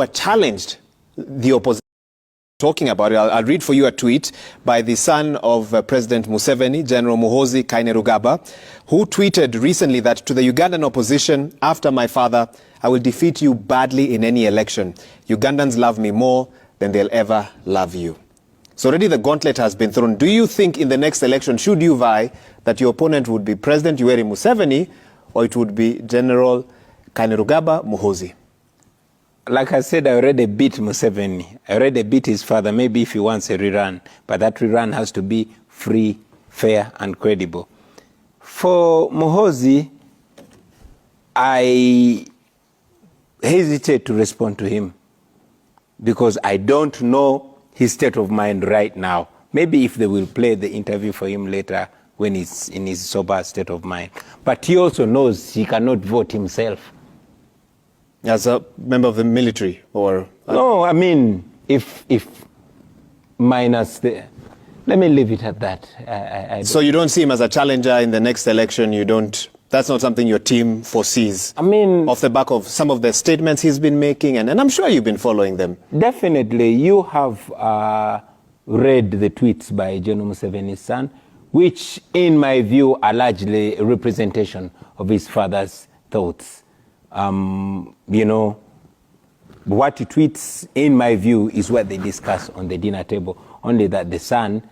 challenged the opposition. Talking about it, I'll read for you a tweet by the son of President Museveni, General Muhoozi Kainerugaba, who tweeted recently that to the Ugandan opposition, after my father, I will defeat you badly in any election. Ugandans love me more than they'll ever love you. So already the gauntlet has been thrown. Do you think in the next election, should you vie, that your opponent would be President Yoweri Museveni or it would be General Kainerugaba Muhoozi? Like I said, I already beat Museveni. I already beat his father. Maybe if he wants a rerun. But that rerun has to be free, fair, and credible. For Muhoozi, I hesitate to respond to him because I don't know his state of mind right now. Maybe if they will play the interview for him later when he's in his sober state of mind. But he also knows he cannot vote himself. As a member of the military, or no, I mean, if minus the, let me leave it at that. So you don't see him as a challenger in the next election. You don't. That's not something your team foresees. I mean, off the back of some of the statements he's been making, and I'm sure you've been following them. Definitely, you have read the tweets by General Museveni's son, which, in my view, are largely a representation of his father's thoughts. You know, what he tweets, in my view, is what they discuss on the dinner table, only that the son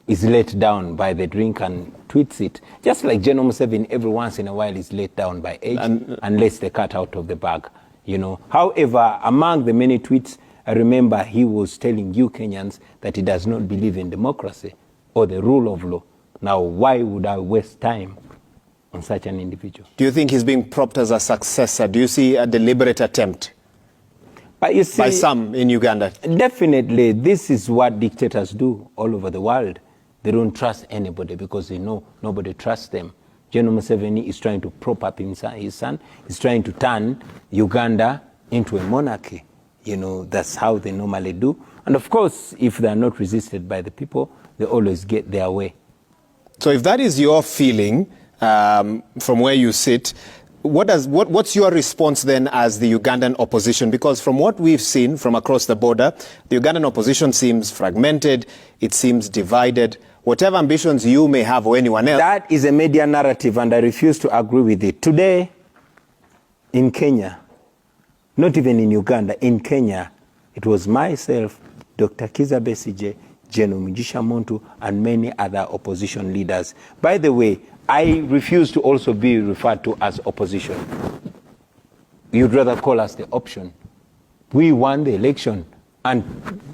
is let down by the drink and tweets it. Just like General Museveni, every once in a while is let down by age and lets the cat out of the bag, you know. However, among the many tweets, I remember he was telling you Kenyans that he does not believe in democracy or the rule of law. Now, why would I waste time on such an individual? Do you think he's being propped as a successor? Do you see a deliberate attempt you see, by some in Uganda? Definitely. This is what dictators do all over the world. They don't trust anybody because they know nobody trusts them. General Museveni is trying to prop up his son. He's trying to turn Uganda into a monarchy. You know, that's how they normally do. And of course, if they are not resisted by the people, they always get their way. So if that is your feeling, from where you sit, what's your response then as the Ugandan opposition? Because from what we've seen from across the border, the Ugandan opposition seems fragmented, it seems divided. Whatever ambitions you may have or anyone else. That is a media narrative and I refuse to agree with it. Today, in Kenya, not even in Uganda, in Kenya, it was myself, Dr. Kizza Besigye, General Mugisha Muntu, and many other opposition leaders. By the way, I refuse to also be referred to as opposition. You'd rather call us the option. We won the election. And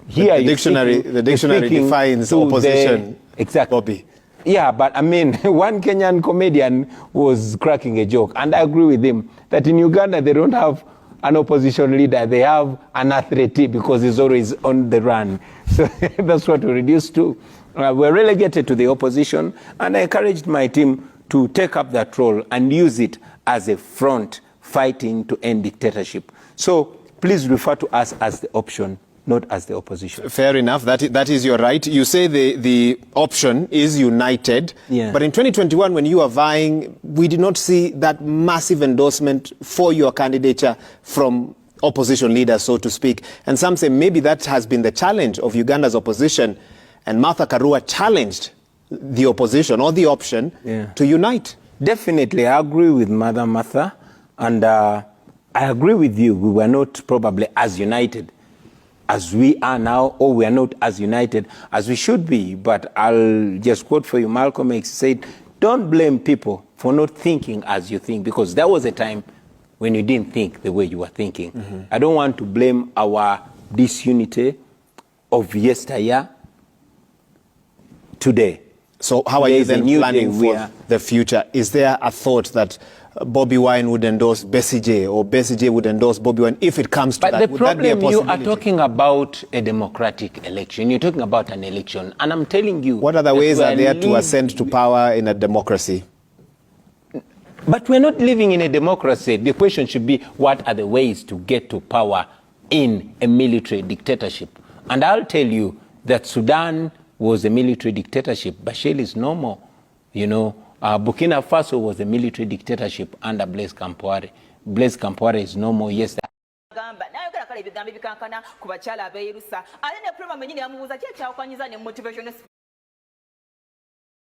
here the dictionary defines opposition. Exactly. Bobi. Yeah, but I mean, one Kenyan comedian was cracking a joke. And I agree with him that in Uganda, they don't have an opposition leader. They have an athlete because he's always on the run. So that's what we reduced to. We're relegated to the opposition, and I encouraged my team to take up that role and use it as a front fighting to end dictatorship. So please refer to us as the option, not as the opposition. Fair enough. That is your right. You say the option is united. Yeah. But in 2021, when you are vying, we did not see that massive endorsement for your candidature from opposition leaders, so to speak. And some say maybe that has been the challenge of Uganda's opposition. And Martha Karua challenged the opposition or the option to unite. Definitely, I agree with Mother Martha. And I agree with you. We were not probably as united as we are now, or we are not as united as we should be. But I'll just quote for you, Malcolm X said, don't blame people for not thinking as you think, because there was a time when you didn't think the way you were thinking. Mm-hmm. I don't want to blame our disunity of yesteryear today. So how are you then planning for the future? Is there a thought that Bobi Wine would endorse Besigye or Besigye would endorse Bobi Wine if it comes to that? But the problem, you are talking about a democratic election. You're talking about an election. And I'm telling you... What other ways are there to ascend to power in a democracy? But we're not living in a democracy. The question should be, what are the ways to get to power in a military dictatorship? And I'll tell you that Sudan was a military dictatorship. Bashir is no more. You know, Burkina Faso was a military dictatorship under Blaise Compaoré. Blaise Compaoré is no more. Yes. gamba nayogera kale ebigambo bikankana ku bakyala abeerusa ate ne program enyini yamubuuza ki ekyawukanyiza ne motivation